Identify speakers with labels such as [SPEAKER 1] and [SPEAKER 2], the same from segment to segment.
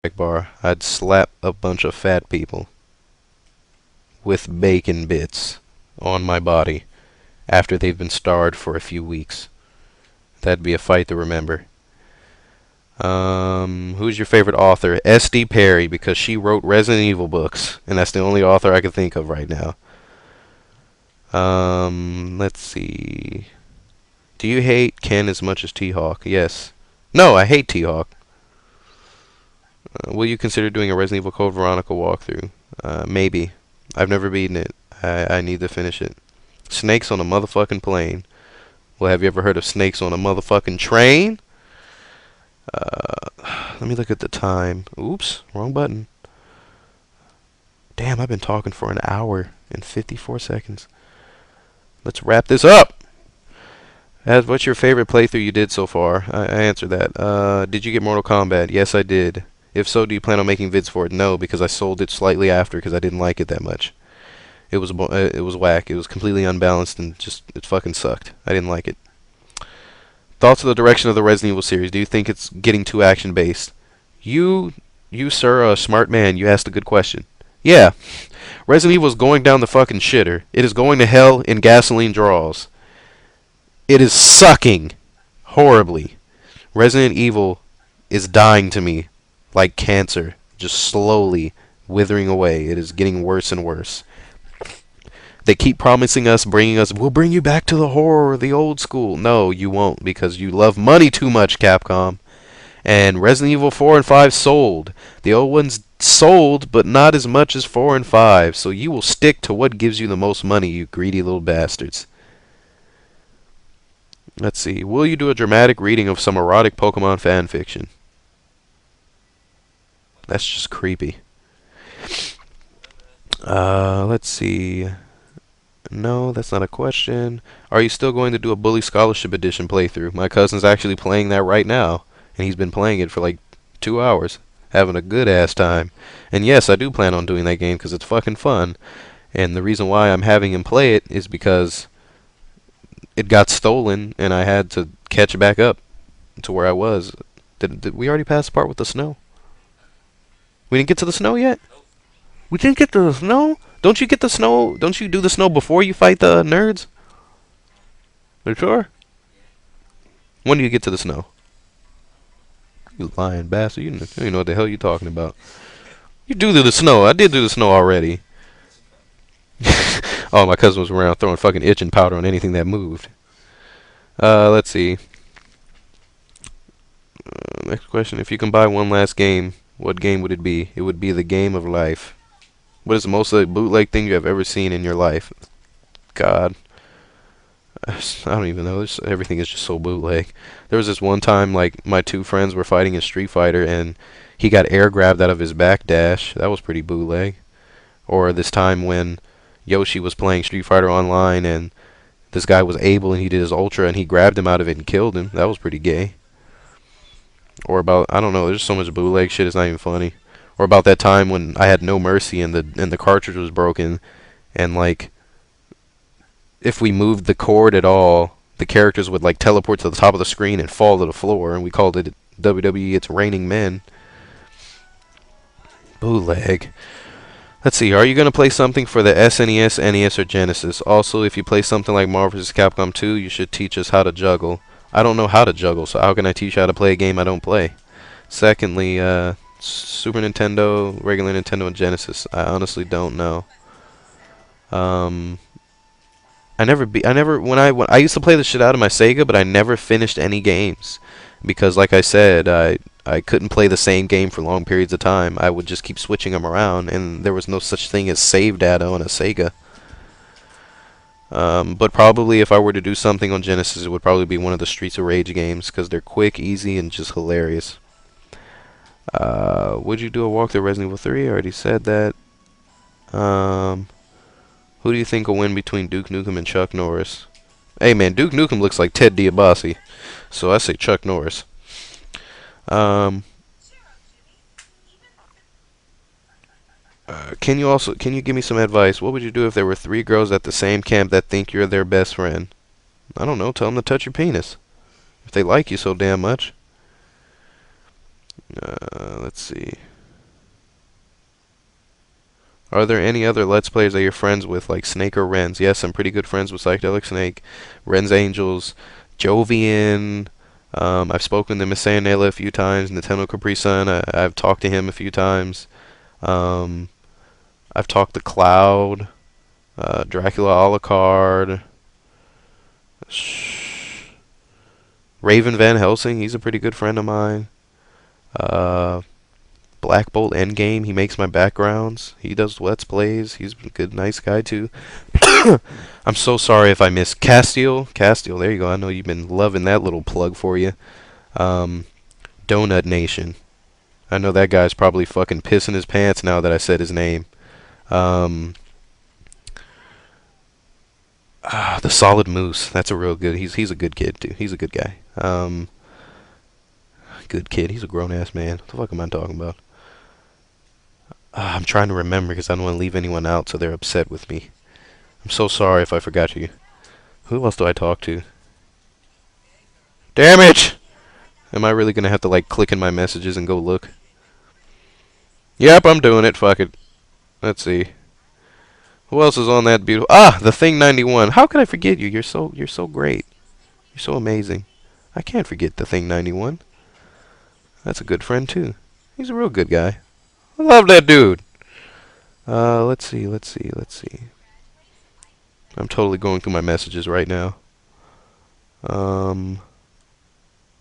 [SPEAKER 1] bar, I'd slap a bunch of fat people with bacon bits on my body after they've been starved for a few weeks. That'd be a fight to remember. Who's your favorite author? S.D. Perry, because she wrote Resident Evil books, and that's the only author I can think of right now. Let's see. Do you hate Ken as much as T-Hawk? Yes. No, I hate T-Hawk. Will you consider doing a Resident Evil Code Veronica walkthrough? Maybe. I've never beaten it. I need to finish it. Snakes on a motherfucking plane. Well, have you ever heard of snakes on a motherfucking train? Let me look at the time. Oops, wrong button. Damn, I've been talking for an hour and 54 seconds. Let's wrap this up. What's your favorite playthrough you did so far? I answered that. Did you get Mortal Kombat? Yes, I did. If so, do you plan on making vids for it? No, because I sold it slightly after because I didn't like it that much. It was whack. It was completely unbalanced and it fucking sucked. I didn't like it. Thoughts on the direction of the Resident Evil series? Do you think it's getting too action based? You sir, are a smart man. You asked a good question. Yeah, Resident Evil is going down the fucking shitter. It is going to hell in gasoline draws. It is sucking horribly. Resident Evil is dying to me like cancer, just slowly withering away. It is getting worse and worse. They keep promising us, we'll bring you back to the horror, the old school. No, you won't, because you love money too much, Capcom. And Resident Evil 4 and 5 sold. The old ones sold, but not as much as 4 and 5. So you will stick to what gives you the most money, you greedy little bastards. Let's see. Will you do a dramatic reading of some erotic Pokemon fanfiction? That's just creepy. Let's see. No, that's not a question. Are you still going to do a Bully Scholarship Edition playthrough? My cousin's actually playing that right now, and he's been playing it for like 2 hours, having a good ass time. And yes, I do plan on doing that game because it's fucking fun. And the reason why I'm having him play it is because it got stolen, and I had to catch back up to where I was. Did we already pass the part with the snow? We didn't get to the snow yet? We didn't get to the snow? Don't you get the snow? Don't you do the snow before you fight the nerds? Are you sure? When do you get to the snow? You lying bastard. You don't even know what the hell you're talking about. You do the snow. I did do the snow already. Oh, my cousin was around throwing fucking itching powder on anything that moved. Let's see. Next question. If you can buy one last game, what game would it be? It would be the game of life. What is the most bootleg thing you have ever seen in your life? God. I don't even know. Everything is just so bootleg. There was this one time, like, my two friends were fighting in Street Fighter, and he got air grabbed out of his backdash. That was pretty bootleg. Or this time when Yoshi was playing Street Fighter Online, and this guy was able, and he did his Ultra, and he grabbed him out of it and killed him. That was pretty gay. Or about, I don't know, there's so much bootleg shit, it's not even funny. Or about that time when I had No Mercy and the cartridge was broken, and like if we moved the cord at all, the characters would like teleport to the top of the screen and fall to the floor, and we called it WWE It's Raining Men. Bootleg. Let's see, are you going to play something for the SNES, NES, or Genesis? Also, if you play something like Marvel vs. Capcom 2, you should teach us how to juggle. I don't know how to juggle, so how can I teach you how to play a game I don't play? Secondly, Super Nintendo, regular Nintendo, and Genesis. I honestly don't know. When I used to play the shit out of my Sega, but I never finished any games because, like I said, I couldn't play the same game for long periods of time. I would just keep switching them around, and there was no such thing as save data on a Sega. But probably if I were to do something on Genesis, it would probably be one of the Streets of Rage games because they're quick, easy, and just hilarious. Would you do a walkthrough of Resident Evil 3? I already said that. Who do you think will win between Duke Nukem and Chuck Norris? Hey man, Duke Nukem looks like Ted DiBiase, so I say Chuck Norris. Can you give me some advice? What would you do if there were 3 girls at the same camp that think you're their best friend? I don't know, tell them to touch your penis. If they like you so damn much. Let's see. Are there any other Let's Players that you're friends with, like Snake or Renz? Yes, I'm pretty good friends with Psychedelic Snake, Renz Angels, Jovian. I've spoken to Miss Nayla a few times. Nintendo Capri Sun. I've talked to him a few times. Um, I've talked to Cloud, Dracula a la carte, Raven Van Helsing. He's a pretty good friend of mine. Uh, Black Bolt Endgame. He makes my backgrounds. He does Let's Plays. He's a good, nice guy too. I'm so sorry if I missed Castiel. Castiel, there you go. I know you've been loving that little plug for you. Um, Donut Nation. I know that guy's probably fucking pissing his pants now that I said his name. Um, the Solid Moose. That's a real good. He's a good kid too. He's a good guy. Good kid. He's a grown ass man. What the fuck am I talking about? I'm trying to remember because I don't want to leave anyone out so they're upset with me. I'm so sorry if I forgot you. Who else do I talk to? Damn it! Am I really gonna have to like click in my messages and go look? Yep, I'm doing it. Fuck it. Let's see. Who else is on that beautiful? The Thing 91. How could I forget you? You're so great. You're so amazing. I can't forget the Thing 91. That's a good friend too. He's a real good guy. I love that dude. Let's see. I'm totally going through my messages right now. Saulo.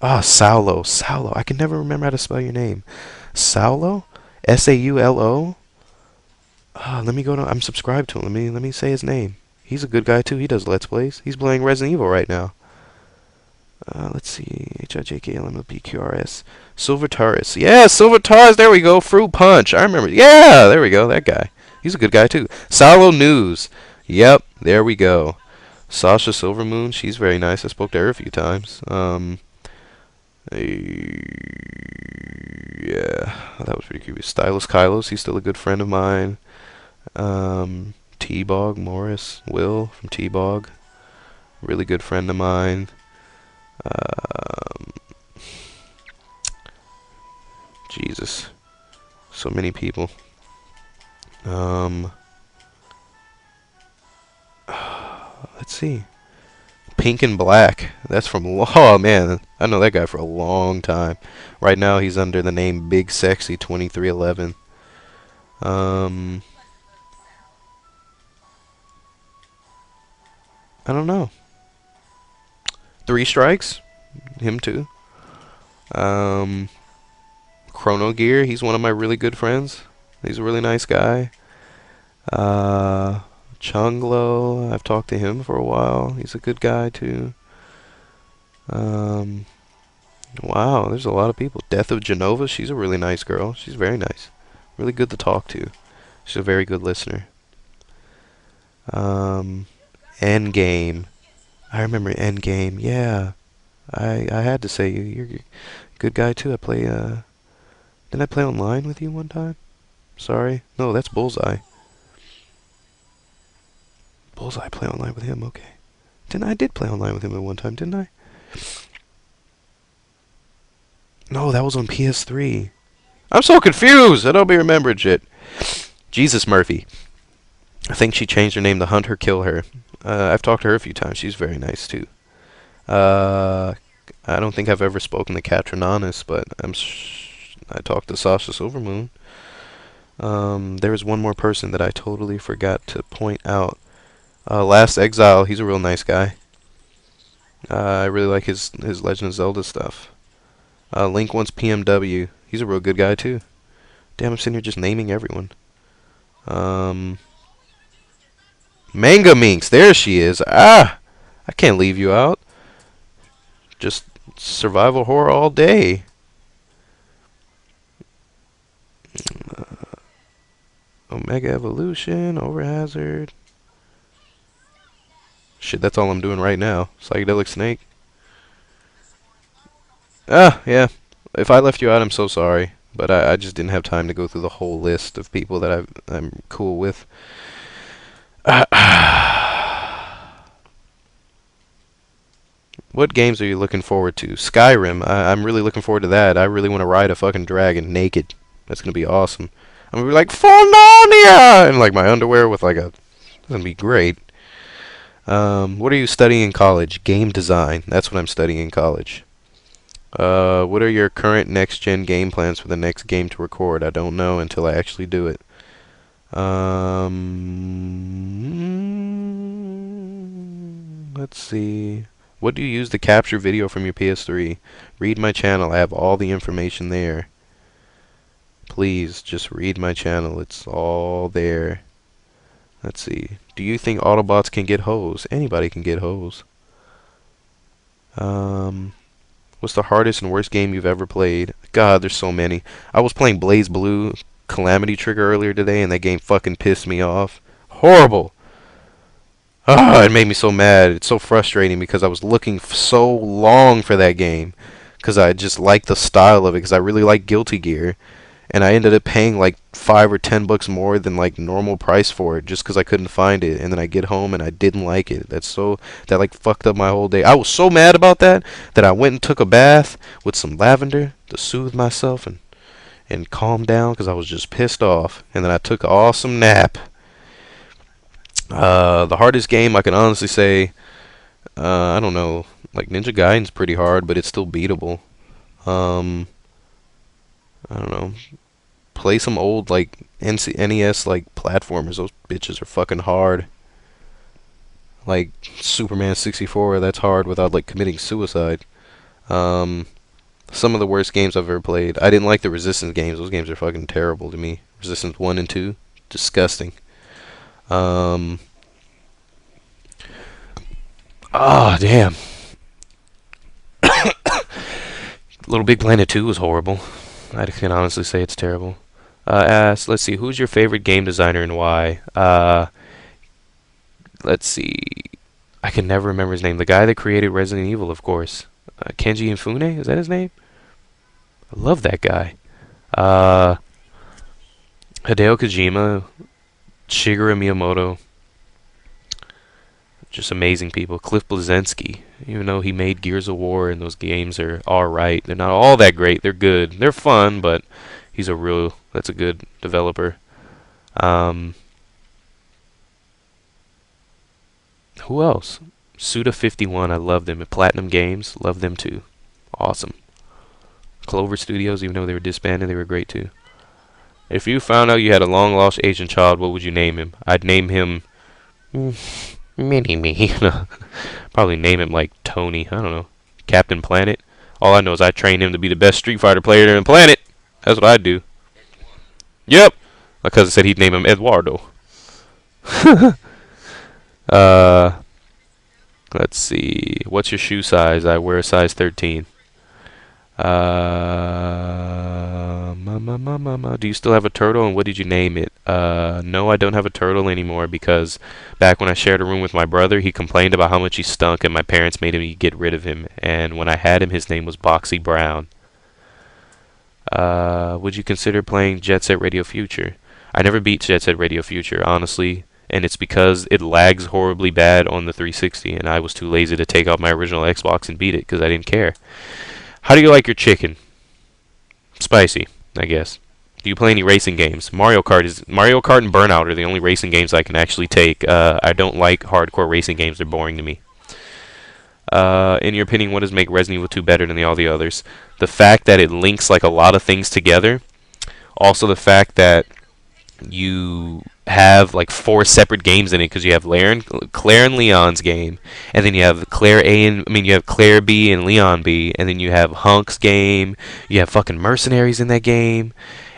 [SPEAKER 1] Saulo. I can never remember how to spell your name. Saulo? Saulo? Let me go to. I'm subscribed to him. Let me say his name. He's a good guy too. He does Let's Plays. He's playing Resident Evil right now. Let's see. HIJKLMLPQRS. Silver Taurus. Yeah, Silver Taurus. There we go. Fruit Punch. I remember. Yeah, there we go. That guy. He's a good guy too. Saulo News. Yep, there we go. Sasha Silvermoon. She's very nice. I spoke to her a few times. Yeah, that was pretty creepy. Stylus Kylos. He's still a good friend of mine. T-Bog Morris. Will from T-Bog. Really good friend of mine. Jesus. So many people. Let's see. Pink and Black. That's from. Oh man, I know that guy for a long time. Right now he's under the name Big Sexy 2311. I don't know. Three Strikes. Him too. Chrono Gear. He's one of my really good friends. He's a really nice guy. Chunglo, I've talked to him for a while. He's a good guy too. Wow, there's a lot of people. Death of Genova, she's a really nice girl. She's very nice. Really good to talk to. She's a very good listener. Endgame. I remember Endgame. Yeah. I had to say you're a good guy too. Didn't I play online with you one time? Sorry. No, that's Bullseye. Bullseye, play online with him, okay. I did play online with him at one time, didn't I? No, that was on PS3. I'm so confused! I don't be remembering shit. Jesus Murphy. I think she changed her name to Hunt Her, Kill Her. I've talked to her a few times. She's very nice, too. I don't think I've ever spoken to Katrinanis, but I talked to Sasha Silvermoon. There's one more person that I totally forgot to point out. Last Exile, he's a real nice guy. I really like his Legend of Zelda stuff. Link Wants PMW, he's a real good guy too. Damn, I'm sitting here just naming everyone. Manga Minx, there she is. I can't leave you out. Just survival horror all day. Omega Evolution, Overhazard. Shit, that's all I'm doing right now. Psychedelic Snake. Yeah. If I left you out, I'm so sorry. But I just didn't have time to go through the whole list of people that I'm cool with. What games are you looking forward to? Skyrim. I'm really looking forward to that. I really want to ride a fucking dragon naked. That's gonna be awesome. I'm gonna be like, Fornonia! In like my underwear with like a. It's gonna be great. What are you studying in college? Game design. That's what I'm studying in college. What are your current next-gen game plans for the next game to record? I don't know until I actually do it. Let's see. What do you use to capture video from your PS3? Read my channel. I have all the information there. Please, just read my channel. It's all there. Let's see. Do you think Autobots can get hoes? Anybody can get hoes. What's the hardest and worst game you've ever played? God, there's so many. I was playing Blaze Blue Calamity Trigger earlier today, and that game fucking pissed me off. Horrible. Ah, it made me so mad. It's so frustrating because I was looking so long for that game because I just like the style of it because I really like Guilty Gear, and I ended up paying like $5 or $10 more than like normal price for it just because I couldn't find it. And then I get home and I didn't like it. That like fucked up my whole day. I was so mad about that that I went and took a bath with some lavender to soothe myself and calm down because I was just pissed off. And then I took an awesome nap. The hardest game I can honestly say, I don't know, like Ninja Gaiden's pretty hard, but it's still beatable. I don't know. Play some old like NES like platformers. Those bitches are fucking hard. Like Superman 64, that's hard without like committing suicide. Um, some of the worst games I've ever played. I didn't like the Resistance games. Those games are fucking terrible to me. Resistance 1 and 2, disgusting. Um, Damn. Little Big Planet 2 was horrible. I can honestly say it's terrible. Let's see, who's your favorite game designer and why? Let's see. I can never remember his name. The guy that created Resident Evil, of course. Kenji Inafune, is that his name? I love that guy. Uh, Hideo Kojima, Shigeru Miyamoto, just amazing people. Cliff Bleszinski, even though he made Gears of War and those games are alright, they're not all that great. They're good. They're fun, but that's a good developer. Um, who else? Suda51, I love them. Platinum Games, love them too. Awesome. Clover Studios, even though they were disbanded, they were great too. If you found out you had a long lost Asian child, what would you name him? I'd name him Mini-Me. Probably name him like Tony. I don't know. Captain Planet. All I know is I trained him to be the best Street Fighter player on the planet. That's what I'd do. Yep. My cousin said he'd name him Eduardo. uh, let's see. What's your shoe size? I wear a size 13. Do you still have a turtle, and what did you name it? No, I don't have a turtle anymore because back when I shared a room with my brother, he complained about how much he stunk, and my parents made me get rid of him. And when I had him, his name was Boxy Brown. Would you consider playing Jet Set Radio Future? I never beat Jet Set Radio Future, honestly, and it's because it lags horribly bad on the 360, and I was too lazy to take out my original Xbox and beat it because I didn't care. How do you like your chicken? Spicy, I guess. Do you play any racing games? Mario Kart and Burnout are the only racing games I can actually take. I don't like hardcore racing games. They're boring to me. In your opinion, what does make Resident Evil 2 better than all the others? The fact that it links like a lot of things together. Also the fact that you have like 4 separate games in it because you have Claire and Leon's game, and then you have you have Claire B and Leon B, and then you have Hunk's game. You have fucking mercenaries in that game,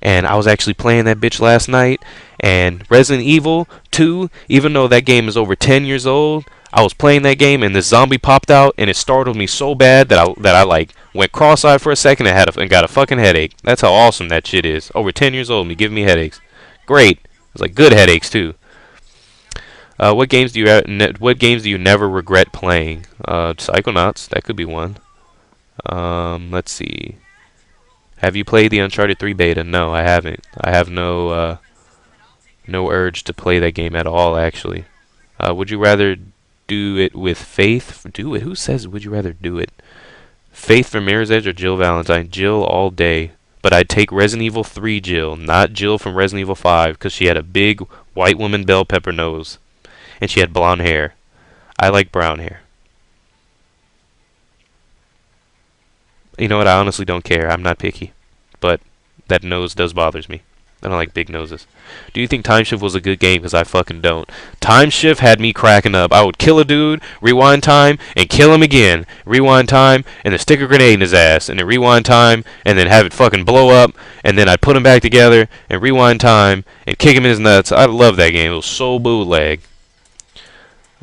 [SPEAKER 1] and I was actually playing that bitch last night. And Resident Evil 2, even though that game is over 10 years old, I was playing that game and this zombie popped out and it startled me so bad that I like went cross-eyed for a second and got a fucking headache. That's how awesome that shit is. Over 10 years old, and giving me headaches. Great. It's like good headaches too. What games do you never regret playing? Psychonauts, that could be one. Let's see. Have you played the Uncharted 3 beta? No, I haven't. I have no urge to play that game at all, actually. Would you rather do it with Faith? Do it? Who says would you rather do it? Faith from Mirror's Edge or Jill Valentine? Jill all day. but I'd take Resident Evil 3 Jill, not Jill from Resident Evil 5, because she had a big white woman bell pepper nose, and she had blonde hair. I like brown hair. You know what? I honestly don't care. I'm not picky, but that nose does bothers me. I don't like big noses. Do you think Time Shift was a good game? Because I fucking don't. Time Shift had me cracking up. I would kill a dude, rewind time, and kill him again. Rewind time, and then stick a grenade in his ass. And then rewind time, and then have it fucking blow up. And then I'd put him back together, and rewind time, and kick him in his nuts. I love that game. It was so bootleg.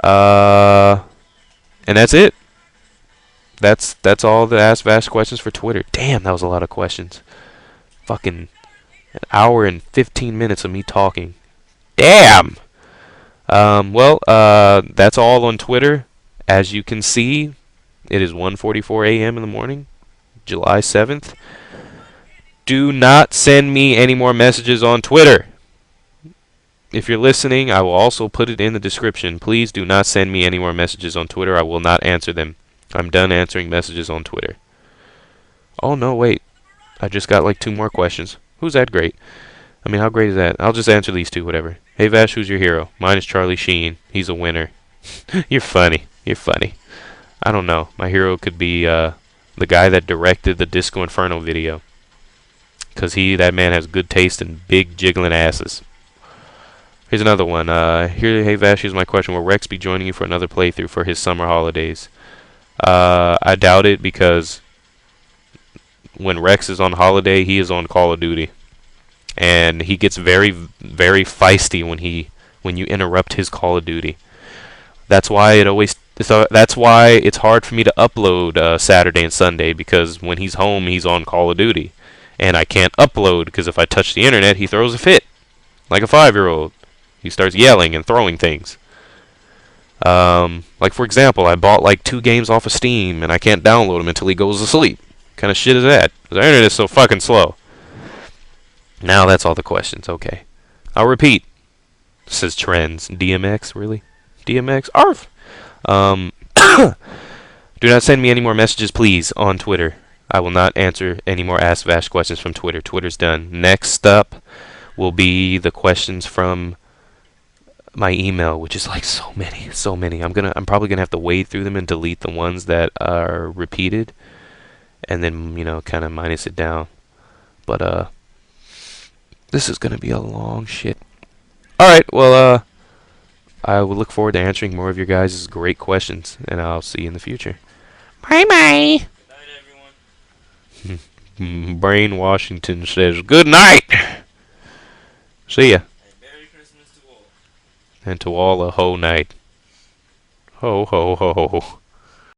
[SPEAKER 1] And that's it. That's all the Ask Vash questions for Twitter. Damn, that was a lot of questions. Fucking an hour and 15 minutes of me talking. Damn! That's all on Twitter. As you can see, it is 1:44 a.m. in the morning, July 7th. Do not send me any more messages on Twitter. If you're listening, I will also put it in the description. Please do not send me any more messages on Twitter. I will not answer them. I'm done answering messages on Twitter. Oh, no, wait. I just got like 2 more questions. Who's that great? I mean, how great is that? I'll just answer these 2, whatever. Hey, Vash, who's your hero? Mine is Charlie Sheen. He's a winner. You're funny. You're funny. I don't know. My hero could be the guy that directed the Disco Inferno video. Because that man has good taste in big jiggling asses. Here's another one. Hey, Vash, here's my question. Will Rex be joining you for another playthrough for his summer holidays? I doubt it, because when Rex is on holiday, he is on Call of Duty, and he gets very, very feisty when you interrupt his Call of Duty. That's why that's why it's hard for me to upload Saturday and Sunday, because when he's home, he's on Call of Duty, and I can't upload because if I touch the internet, he throws a fit like a 5-year-old. He starts yelling and throwing things. Like for example, I bought like 2 games off of Steam, and I can't download them until he goes to sleep. Kind of shit is that? The internet is so fucking slow. Now that's all the questions. Okay. I'll repeat. Says Trends. DMX, really? DMX? Arf! Do not send me any more messages, please, on Twitter. I will not answer any more Ask Vash questions from Twitter. Twitter's done. Next up will be the questions from my email, which is like so many. I'm probably gonna have to wade through them and delete the ones that are repeated, and then, you know, kind of minus it down. But this is gonna be a long shit. Alright, well, I will look forward to answering more of your guys' great questions, and I'll see you in the future. Bye bye. Good night, everyone. Brain Washington says good night. See ya. And Merry Christmas to all. And to all a ho night. Ho ho ho ho.